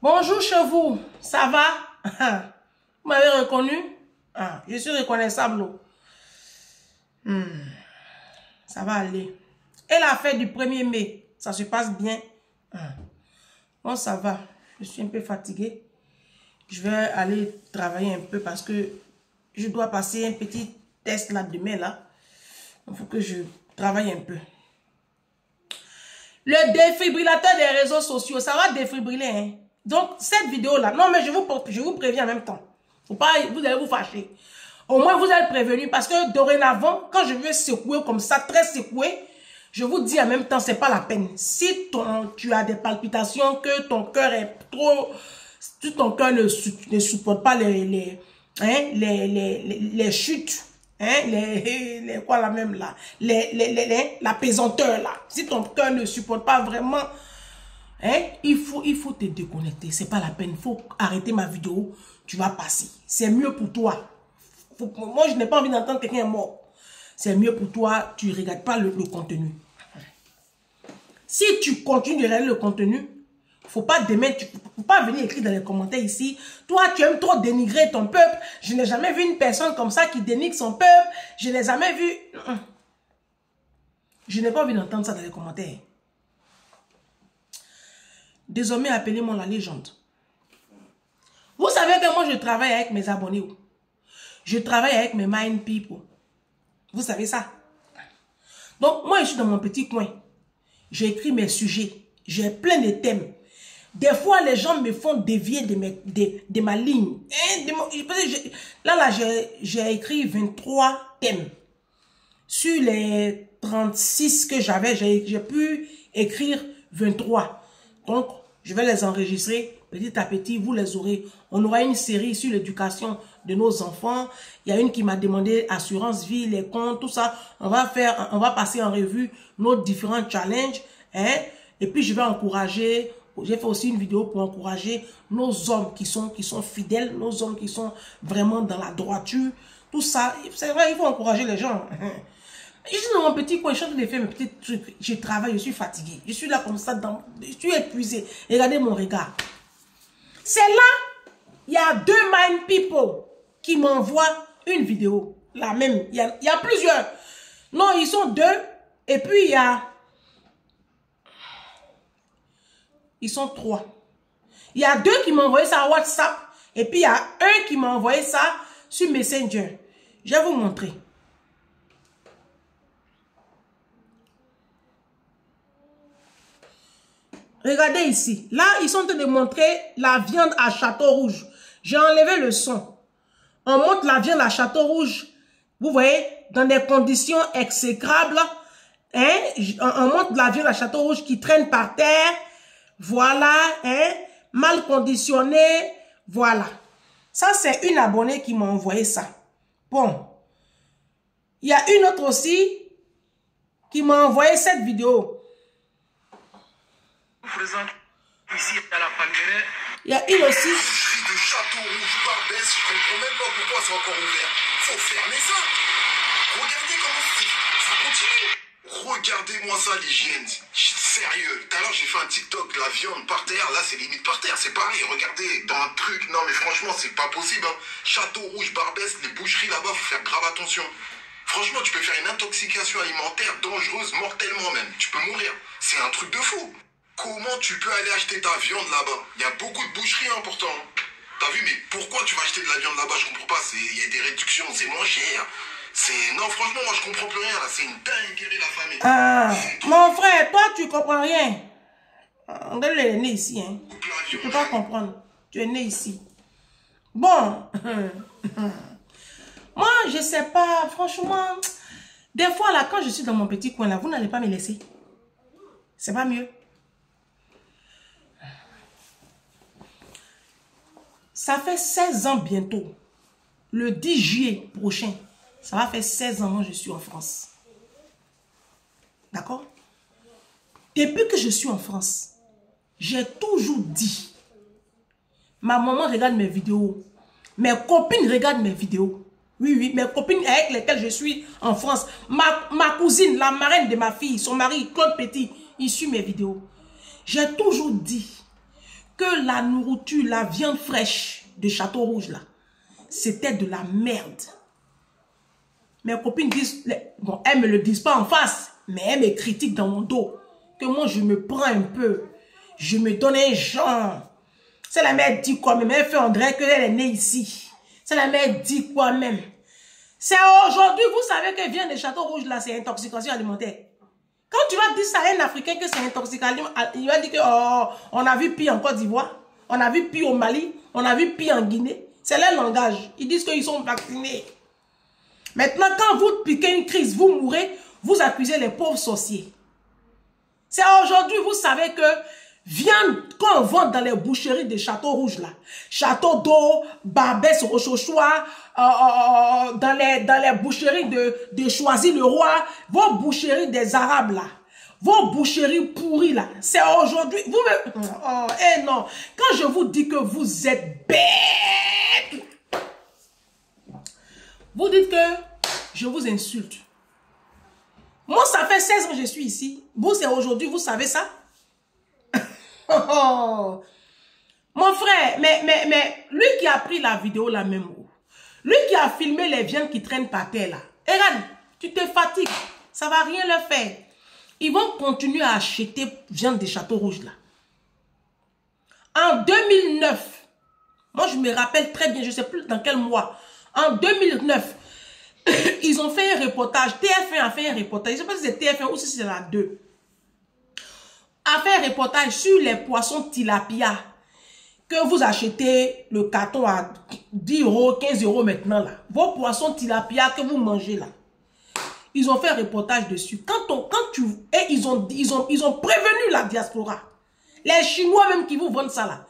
Bonjour chez vous, ça va? Vous m'avez reconnu? Ah, je suis reconnaissable. Ça va aller. Et la fête du 1er mai, ça se passe bien? Bon, ça va. Je suis un peu fatiguée. Je vais aller travailler un peu parce que je dois passer un petit test là demain là. Il faut que je travaille un peu. Le défibrillateur des réseaux sociaux, ça va défibriller, hein? Donc, cette vidéo-là, non, mais je vous préviens en même temps. Faut pas, vous allez vous fâcher. Au moins, vous allez prévenir parce que dorénavant, quand je veux secouer comme ça, très secoué, je vous dis en même temps, c'est pas la peine. Si tu as des palpitations, que ton cœur est trop... Si ton cœur ne supporte pas les chutes, hein, quoi là même là, la pesanteur là. Si ton cœur ne supporte pas vraiment, hein, il faut te déconnecter. C'est pas la peine. Il faut arrêter ma vidéo. Tu vas passer. C'est mieux pour toi. Moi, je n'ai pas envie d'entendre quelqu'un est mort. C'est mieux pour toi. Tu ne regardes pas le contenu. Si tu continues de regarder le contenu, faut pas faut pas venir écrire dans les commentaires ici. Toi, tu aimes trop dénigrer ton peuple. Je n'ai jamais vu une personne comme ça qui dénigre son peuple. Je n'ai jamais vu. Je n'ai pas envie d'entendre ça dans les commentaires. Désormais, appelez-moi la légende. Vous savez que moi, je travaille avec mes abonnés. Je travaille avec mes mind people. Vous savez ça? Donc, moi, je suis dans mon petit coin. J'écris mes sujets. J'ai plein de thèmes. Des fois, les gens me font dévier de ma ligne. Là, j'ai écrit 23 thèmes. Sur les 36 que j'avais, j'ai pu écrire 23. Donc, je vais les enregistrer. Petit à petit, vous les aurez. On aura une série sur l'éducation de nos enfants. Il y a une qui m'a demandé assurance vie, les comptes, tout ça. On va passer en revue nos différents challenges. Hein? Et puis, je vais encourager. J'ai fait aussi une vidéo pour encourager nos hommes qui sont fidèles, nos hommes qui sont vraiment dans la droiture. Tout ça, c'est vrai, il faut encourager les gens. Je suis dans mon petit coin, je suis en train de faire mes petits trucs. Je travaille, je suis fatigué. Je suis là comme ça, je suis épuisé. Regardez mon regard. C'est là, il y a 2 mind people qui m'envoient une vidéo. La même, il y a plusieurs. Non, ils sont 2. Et puis il y a... Ils sont 3. Il y a 2 qui m'ont envoyé ça à WhatsApp. Et puis il y a un qui m'a envoyé ça sur Messenger. Je vais vous montrer. Regardez ici. Là, ils sont en train de montrer la viande à Château-Rouge. J'ai enlevé le son. On montre la viande à Château-Rouge. Vous voyez, dans des conditions exécrables. Hein? On montre la viande à Château-Rouge qui traîne par terre. Voilà, hein? Mal conditionné. Voilà. Ça, c'est une abonnée qui m'a envoyé ça. Bon. Il y a une autre aussi qui m'a envoyé cette vidéo. Ici à la Palmeraie. Il y a une aussi. De Château-Rouge, Barbès, je comprends même pas pourquoi c'est encore ouvert. Faut fermer ça. Regardez comment ça continue. Regardez-moi ça, l'hygiène. Sérieux. Tout à l'heure, j'ai fait un TikTok de la viande par terre. Là, c'est limite par terre. C'est pareil. Regardez, dans un truc. Non, mais franchement, c'est pas possible. Hein. Château-Rouge, Barbès, les boucheries là-bas, faut faire grave attention. Franchement, tu peux faire une intoxication alimentaire dangereuse, mortellement même. Tu peux mourir. C'est un truc de fou. Comment tu peux aller acheter ta viande là-bas? Il y a beaucoup de boucheries importantes. T'as vu, mais pourquoi tu vas acheter de la viande là-bas? Je comprends pas. Il y a des réductions, c'est moins cher. Non, franchement, moi je comprends plus rien là. C'est une dinguerie la famille. Ah, mon frère, toi tu comprends rien. On est né ici, hein. Tu peux pas comprendre. Tu es né ici. Bon. Moi, je sais pas, franchement. Des fois là, quand je suis dans mon petit coin là, vous n'allez pas me laisser. C'est pas mieux. Ça fait 16 ans bientôt. Le 10 juillet prochain. Ça va faire 16 ans que je suis en France. D'accord? Depuis que je suis en France, j'ai toujours dit, ma maman regarde mes vidéos, mes copines regardent mes vidéos. Oui, oui, mes copines avec lesquelles je suis en France, ma cousine, la marraine de ma fille, son mari, Claude Petit, il suit mes vidéos. J'ai toujours dit que la nourriture, la viande fraîche de Château Rouge, là, c'était de la merde. Mes copines disent, bon, elles me le disent pas en face, mais elles me critiquent dans mon dos. Que moi, je me prends un peu. Je me donne un genre. C'est la mère dit quoi même. Elle fait André qu'elle est née ici. C'est la mère dit quoi même. C'est aujourd'hui, vous savez que viande de Château Rouge, là, c'est intoxication alimentaire. Quand tu vas dire ça à un Africain que c'est intoxication, il va dire que, oh, on a vu pire en Côte d'Ivoire, on a vu pire au Mali, on a vu pire en Guinée. C'est leur langage. Ils disent qu'ils sont vaccinés. Maintenant, quand vous piquez une crise, vous mourrez, vous accusez les pauvres sorciers. C'est aujourd'hui, vous savez que viande qu'on vend dans les boucheries de Château Rouge, là, Château d'eau, Barbès, Rochechouart, dans les boucheries de Choisy-le-Roi, vos boucheries des Arabes, là, vos boucheries pourries, là, c'est aujourd'hui, vous me... Oh, eh non, quand je vous dis que vous êtes bêtes, vous dites que je vous insulte. Moi, ça fait 16 ans que je suis ici. Vous, c'est aujourd'hui, vous savez ça? Oh. Mon frère, mais lui qui a pris la vidéo là même, lui qui a filmé les viandes qui traînent par terre là, et regarde, tu te fatigues, ça va rien leur faire. Ils vont continuer à acheter viande de Château Rouge là. En 2009, moi je me rappelle très bien, je ne sais plus dans quel mois, en 2009, ils ont fait un reportage, TF1 a fait un reportage, je ne sais pas si c'est TF1 ou si c'est la 2, a fait un reportage sur les poissons tilapia que vous achetez le carton à 10 €, 15 € maintenant là. Vos poissons tilapia que vous mangez là. Ils ont fait un reportage dessus. Ils ont prévenu la diaspora. Les Chinois même qui vous vendent ça là.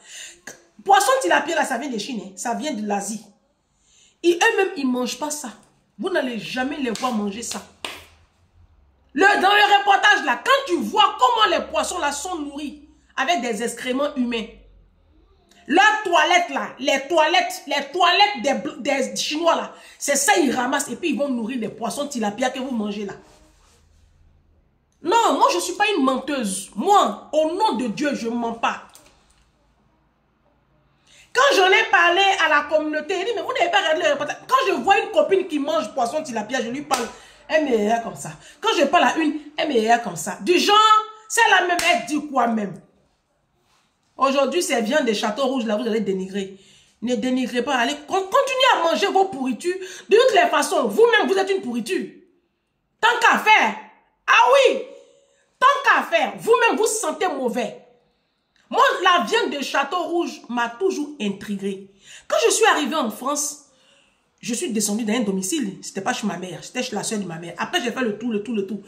Poisson tilapia là, ça vient de Chine, hein. Ça vient de l'Asie. Et eux-mêmes, ils ne mangent pas ça. Vous n'allez jamais les voir manger ça. Dans le reportage là, quand tu vois comment les poissons là sont nourris avec des excréments humains, leurs toilettes là, les toilettes des Chinois là, c'est ça ils ramassent et puis ils vont nourrir les poissons tilapia que vous mangez là. Non, moi je ne suis pas une menteuse. Moi, au nom de Dieu, je ne mens pas. Quand j'en ai parlé à la communauté, elle dit, mais vous n'avez pas regardé le reportage. Quand je vois une copine qui mange poisson tilapia, je lui parle. Elle me regarde comme ça. Quand je parle à une, elle me regarde comme ça. Du genre, c'est la même, elle dit quoi même. Aujourd'hui, c'est viande des Châteaux Rouges, là, vous allez dénigrer. Ne dénigrez pas. Allez, continuez à manger vos pourritures. De toutes les façons, vous-même, vous êtes une pourriture. Tant qu'à faire. Ah oui. Tant qu'à faire. Vous-même, vous sentez mauvais. Moi, la viande de Château Rouge m'a toujours intrigué. Quand je suis arrivée en France, je suis descendue dans un domicile. C'était pas chez ma mère, c'était chez la soeur de ma mère. Après, j'ai fait le tout.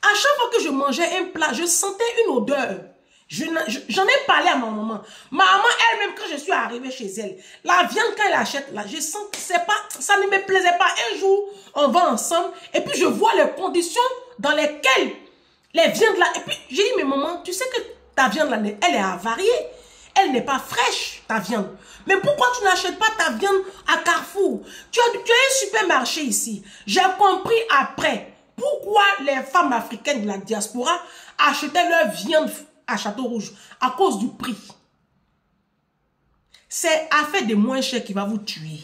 À chaque fois que je mangeais un plat, je sentais une odeur. J'en ai parlé à ma maman. Ma maman elle-même, quand je suis arrivée chez elle, la viande, quand elle achète là, je sens que ça ne me plaisait pas. Un jour, on va ensemble et puis je vois les conditions dans lesquelles les viandes là. Et puis, j'ai dit, mais maman, tu sais que ta viande là, elle est avariée. Elle n'est pas fraîche, ta viande. Mais pourquoi tu n'achètes pas ta viande à Carrefour? Tu as un supermarché ici. J'ai compris après pourquoi les femmes africaines de la diaspora achetaient leur viande à Château Rouge. À cause du prix. C'est affaire de moins cher qui va vous tuer.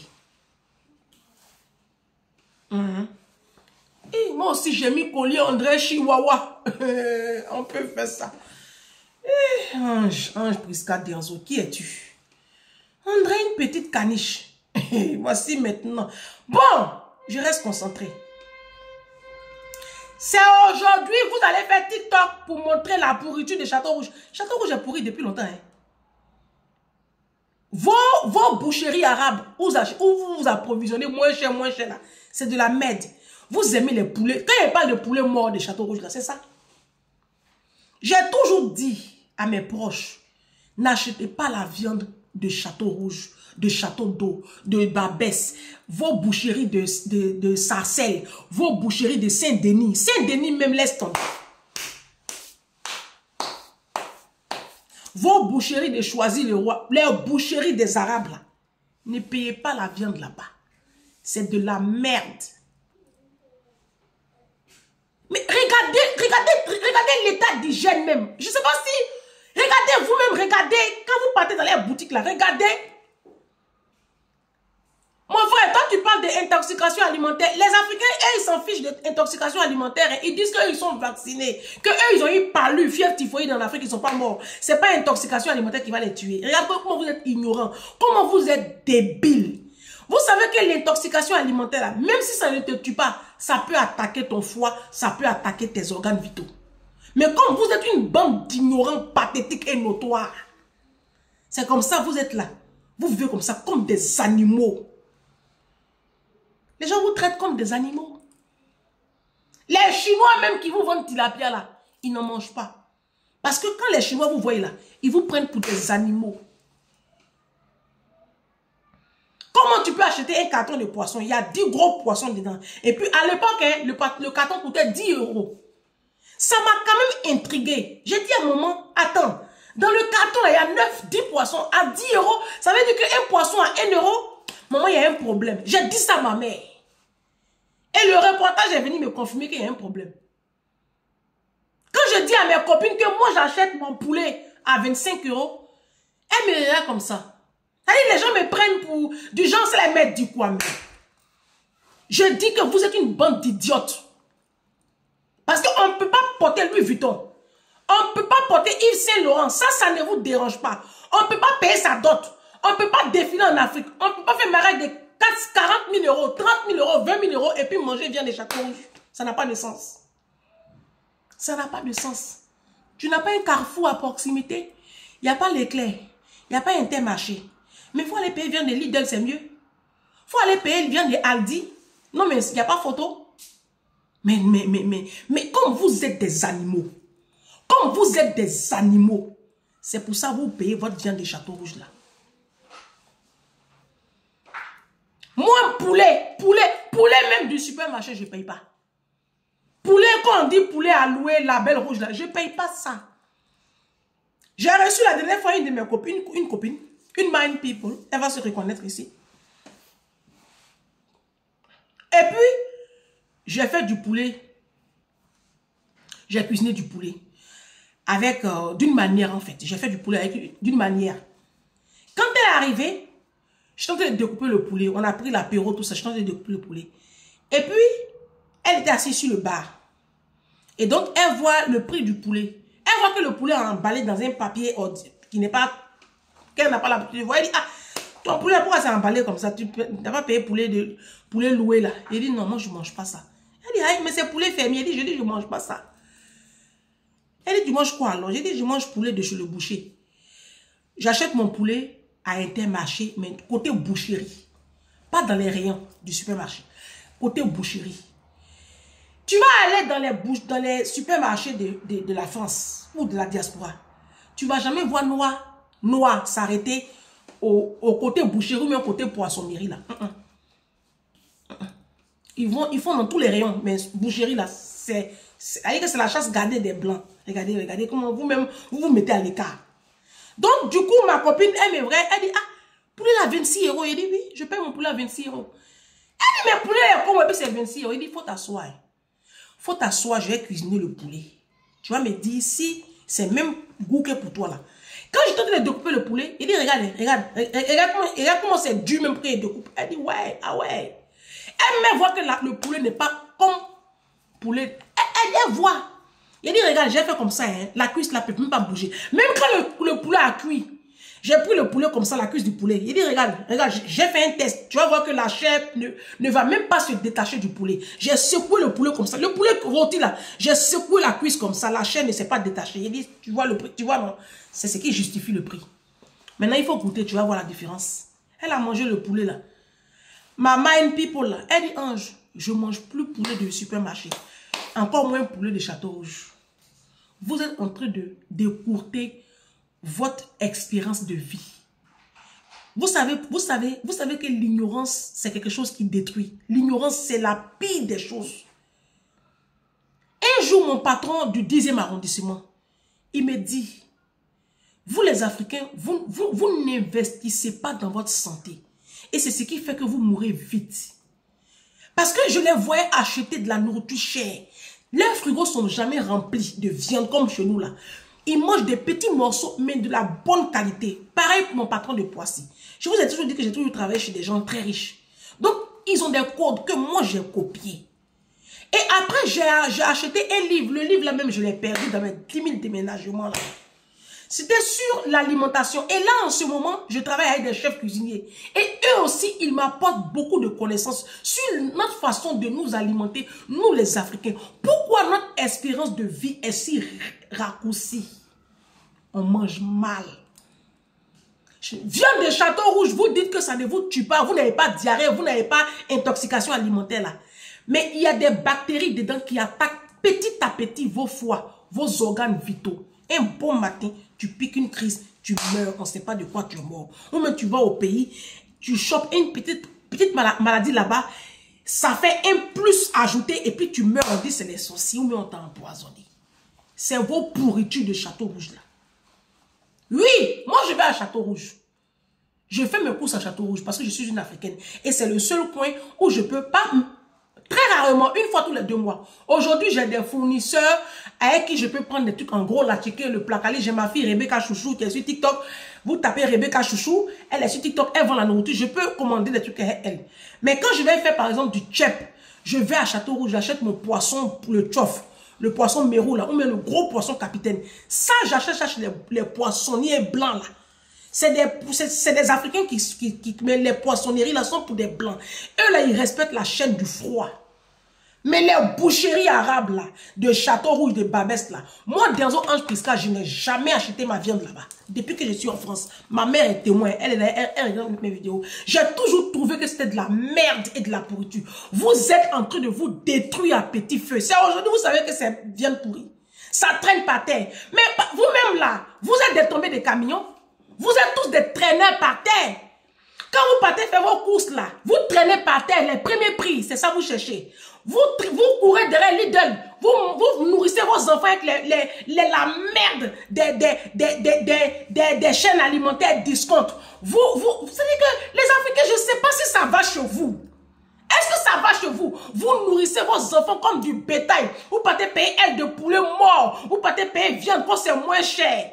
Et moi aussi, j'ai mis collier André Chihuahua. On peut faire ça. Ange Prisca Dianzo, qui es-tu? André, une petite caniche. Voici maintenant. Bon, je reste concentré. C'est aujourd'hui, vous allez faire TikTok pour montrer la pourriture de Château Rouge. Château Rouge est pourri depuis longtemps. Hein? Vos boucheries arabes, où vous vous approvisionnez moins cher là, c'est de la merde. Vous aimez les poulets. Quand il parle de poulet mort de Château Rouge, là, c'est ça. J'ai toujours dit à mes proches, n'achetez pas la viande de Château Rouge, de Château d'eau, de Barbès, vos boucheries de Sarcelles, vos boucheries de Saint-Denis. Saint-Denis même laisse tomber. Vos boucheries de Choisy-le-Roi, les boucheries des Arabes là, ne payez pas la viande là-bas. C'est de la merde. Mais regardez l'état d'hygiène même. Je ne sais pas si... Regardez vous-même, regardez. Quand vous partez dans les boutiques là, regardez. Mon frère, toi tu parles d'intoxication alimentaire. Les Africains, eux, ils s'en fichent de l'intoxication alimentaire. Ils disent qu'eux, ils sont vaccinés. Qu'eux, ils ont eu palu, fièvre typhoïde en Afrique, ils ne sont pas morts. Ce n'est pas l'intoxication alimentaire qui va les tuer. Regardez comment vous êtes ignorants. Comment vous êtes débiles. Vous savez que l'intoxication alimentaire, là, même si ça ne te tue pas, ça peut attaquer ton foie, ça peut attaquer tes organes vitaux. Mais comme vous êtes une bande d'ignorants pathétiques et notoires, c'est comme ça, vous êtes là. Vous vivez comme ça, comme des animaux. Les gens vous traitent comme des animaux. Les Chinois même qui vous vendent tilapia là, ils n'en mangent pas. Parce que quand les Chinois vous voient là, ils vous prennent pour des animaux. Comment tu peux acheter un carton de poisson? Il y a 10 gros poissons dedans. Et puis à l'époque, le carton coûtait 10 €. Ça m'a quand même intrigué. J'ai dit à un moment, attends, dans le carton là, il y a 10 poissons à 10 €. Ça veut dire qu'un poisson à 1 €, maman, il y a un problème. J'ai dit ça à ma mère. Et le reportage est venu me confirmer qu'il y a un problème. Quand je dis à mes copines que moi j'achète mon poulet à 25 €, elles me regardent comme ça. C'est-à-dire, les gens me prennent pour du genre, c'est la mère du quoi même. Je dis que vous êtes une bande d'idiotes. Parce qu'on ne peut pas porter Louis Vuitton. On ne peut pas porter Yves Saint Laurent. Ça ne vous dérange pas. On ne peut pas payer sa dot. On ne peut pas défiler en Afrique. On ne peut pas faire mariage de 40 000 €, 30 000 €, 20 000 € et puis manger viande des châteaux rouges. Ça n'a pas de sens. Ça n'a pas de sens. Tu n'as pas un carrefour à proximité. Il n'y a pas l'éclair. Il n'y a pas un Intermarché. Mais il faut aller payer viande de Lidl, c'est mieux. Il faut aller payer viande de Aldi. Non, mais il n'y a pas photo. Mais comme vous êtes des animaux, comme vous êtes des animaux, c'est pour ça que vous payez votre viande des châteaux rouges là. Moi, poulet même du supermarché, je ne paye pas. Poulet, quand on dit poulet à louer, label rouge là, je ne paye pas ça. J'ai reçu la dernière fois une de mes copines, une mind people, elle va se reconnaître ici. Et puis, j'ai fait du poulet. J'ai cuisiné du poulet. Avec, d'une manière en fait. J'ai fait du poulet d'une manière. Quand elle est arrivée, je suis en train de découper le poulet. On a pris l'apéro, tout ça. Je suis en train de découper le poulet. Et puis, elle était assise sur le bar. Et donc, elle voit le prix du poulet. Elle voit que le poulet est emballé dans un papier qui n'est pas... qu'elle n'a pas l'habitude de voir. Elle dit, ah, ton poulet, pourquoi c'est emballé comme ça? Tu n'as pas payé poulet loué là. Elle dit, non, moi, je ne mange pas ça. Elle dit, ah, mais c'est poulet fermier. Je dis, je ne mange pas ça. Elle dit, tu manges quoi alors? J'ai dit, je mange poulet de chez le boucher. J'achète mon poulet à Intermarché, mais côté boucherie. Pas dans les rayons du supermarché. Côté boucherie. Tu vas aller dans les supermarchés de la France ou de la diaspora. Tu ne vas jamais voir noir s'arrêter au côté boucherie ou même au côté poissonnerie là. Ils font dans tous les rayons, mais boucherie là, c'est la chasse gardée des blancs. Regardez comment vous-même vous mettez à l'écart. Donc, du coup, ma copine, elle me elle dit, ah, poulet à 26 €. Elle dit, oui, je paye mon poulet à 26 €. Elle dit, mais poulet, comment c'est 26 €? Il dit, il faut t'asseoir. Faut t'asseoir, je vais cuisiner le poulet. Tu vas me dire si c'est même goût que pour toi là. Quand je t'entends de découper le poulet, il dit, regarde comment c'est dur même quand il découpe. Elle dit, ouais, ah ouais. Elle me voit que le poulet n'est pas comme poulet. Elle voit. Il dit, regarde, j'ai fait comme ça, hein. La cuisse là ne peut même pas bouger. Même quand le poulet a cuit, j'ai pris le poulet comme ça, la cuisse du poulet. Il dit, regarde, j'ai fait un test. Tu vas voir que la chair ne va même pas se détacher du poulet. J'ai secoué le poulet comme ça. Le poulet rôti là, j'ai secoué la cuisse comme ça. La chair ne s'est pas détachée. Il dit, tu vois le prix, tu vois, non? C'est ce qui justifie le prix. Maintenant, il faut goûter, tu vas voir la différence. Elle a mangé le poulet là. Ma mind people là, elle dit, Ange, je ne mange plus poulet de supermarché. Encore moins poulet de château rouge. Vous êtes en train de décourter votre expérience de vie. Vous savez que l'ignorance, c'est quelque chose qui détruit. L'ignorance, c'est la pire des choses. Un jour, mon patron du 10e arrondissement, il me dit, vous les Africains, vous n'investissez pas dans votre santé. Et c'est ce qui fait que vous mourrez vite. Parce que je les voyais acheter de la nourriture chère. Leurs frigos sont jamais remplis de viande comme chez nous là. Ils mangent des petits morceaux, mais de la bonne qualité. Pareil pour mon patron de Poissy. Je vous ai toujours dit que j'ai toujours travaillé chez des gens très riches. Donc, ils ont des codes que moi, j'ai copiés. Et après, j'ai acheté un livre. Le livre, là même, je l'ai perdu dans mes 10 000 déménagements. Là. C'était sur l'alimentation. Et là, en ce moment, je travaille avec des chefs cuisiniers. Et eux aussi, ils m'apportent beaucoup de connaissances sur notre façon de nous alimenter, nous les Africains. Pourquoi notre espérance de vie est si raccourcie? On mange mal. Viande de Château Rouge, vous dites que ça ne vous tue pas, vous n'avez pas diarrhée, vous n'avez pas intoxication alimentaire là. Mais il y a des bactéries dedans qui attaquent petit à petit vos foies, vos organes vitaux. Un bon matin, tu piques une crise, tu meurs, on ne sait pas de quoi tu es mort. Ou même tu vas au pays, tu chopes une petite maladie là-bas, ça fait un plus ajouté et puis tu meurs, on dit c'est les sorciers ou même on t'a empoisonné. C'est vos pourritures de Château Rouge là. Oui, moi je vais à Château Rouge. Je fais mes courses à Château Rouge parce que je suis une Africaine. Et c'est le seul coin où je peux pas, très rarement, une fois tous les 2 mois. Aujourd'hui, j'ai des fournisseurs avec qui je peux prendre des trucs en gros, la checker, le placali. J'ai ma fille Rebecca Chouchou qui est sur TikTok. Vous tapez Rebecca Chouchou, elle est sur TikTok, elle vend la nourriture. Je peux commander des trucs avec elle. Mais quand je vais faire par exemple du tchèp, je vais à Château Rouge, j'achète mon poisson, le tchof. Le poisson mérou là, ou même le gros poisson capitaine. Ça, j'achète les poissonniers blancs là. C'est des Africains mais les poissonneries là sont pour des blancs. Eux là, ils respectent la chaîne du froid. Mais les boucheries arabes là, de Château Rouge, de Babès là, moi, Denzo Ange Prisca, je n'ai jamais acheté ma viande là-bas. Depuis que je suis en France, ma mère est témoin, elle regarde mes vidéos. J'ai toujours trouvé que c'était de la merde et de la pourriture. Vous êtes en train de vous détruire à petit feu. C'est aujourd'hui, vous savez que c'est viande pourrie. Ça traîne par terre. Mais vous-même là, vous êtes des tombés des camions. Vous êtes tous des traîneurs par terre. Quand vous partez faire vos courses là, vous traînez par terre, les premiers prix, c'est ça que vous cherchez. Vous courez derrière Lidl, vous nourrissez vos enfants avec la merde des chaînes alimentaires discount. Vous savez que les Africains, je ne sais pas si ça va chez vous. Est-ce que ça va chez vous? Vous nourrissez vos enfants comme du bétail. Vous partez payer aile de poulet mort. Vous partez payer viande quand c'est moins cher.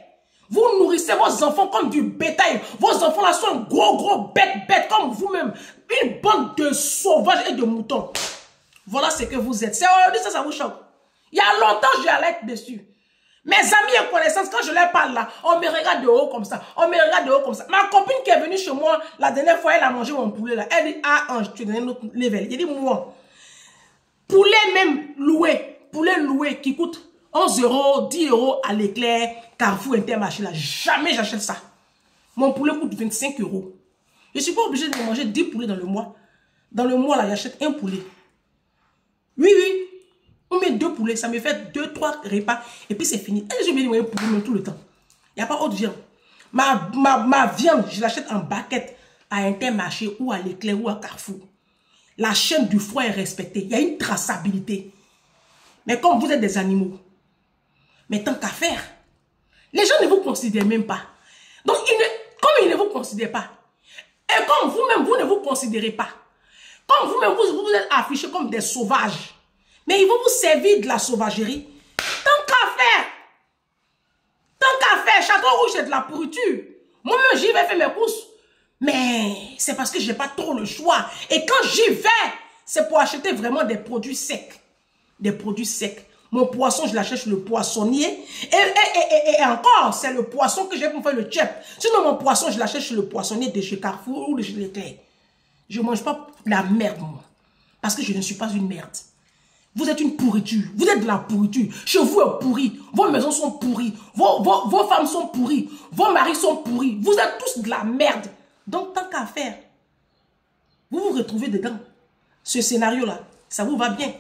Vous nourrissez vos enfants comme du bétail. Vos enfants là sont gros bêtes comme vous-même. Une bande de sauvages et de moutons. Voilà ce que vous êtes. C'est aujourd'hui ça vous choque. Il y a longtemps je alerte dessus. Mes amis et connaissances, quand je leur parle là, on me regarde de haut comme ça. On me regarde de haut comme ça. Ma copine qui est venue chez moi la dernière fois, elle a mangé mon poulet là. Elle dit, ah Ange, tu donnes un autre level. J'ai dit, moi, poulet même loué, poulet loué qui coûte 11 €, 10 € à l'éclair, Carrefour, Intermarché là. Jamais j'achète ça. Mon poulet coûte 25 €. Je ne suis pas obligé de manger 10 poulets dans le mois. Dans le mois là, j'achète un poulet. Oui. On met 2 poulets, ça me fait 2-3 repas. Et puis c'est fini. Et je me dis, un poulet tout le temps. Il n'y a pas autre viande. Ma viande, je l'achète en baquette à Intermarché ou à l'éclair ou à Carrefour. La chaîne du froid est respectée. Il y a une traçabilité. Mais comme vous êtes des animaux, mais tant qu'à faire, les gens ne vous considèrent même pas. Donc, comme ils ne vous considèrent pas, et comme vous-même, vous ne vous considérez pas, comme vous-même, vous êtes affichés comme des sauvages, mais ils vont vous servir de la sauvagerie. Tant qu'à faire, Château Rouge, c'est de la pourriture. Moi-même, j'y vais faire mes courses. Mais c'est parce que je n'ai pas trop le choix. Et quand j'y vais, c'est pour acheter vraiment des produits secs. Des produits secs. Mon poisson, je l'achète chez le poissonnier. Et encore, c'est le poisson que j'ai pour faire le tchèp. Sinon, mon poisson, je l'achète chez le poissonnier de chez Carrefour ou de chez Leclerc. Je ne mange pas la merde, moi. Parce que je ne suis pas une merde. Vous êtes une pourriture. Vous êtes de la pourriture. Chez vous est pourri. Vos maisons sont pourries. Vos femmes sont pourries. Vos maris sont pourris. Vous êtes tous de la merde. Donc, tant qu'à faire, vous vous retrouvez dedans. Ce scénario-là, ça vous va bien.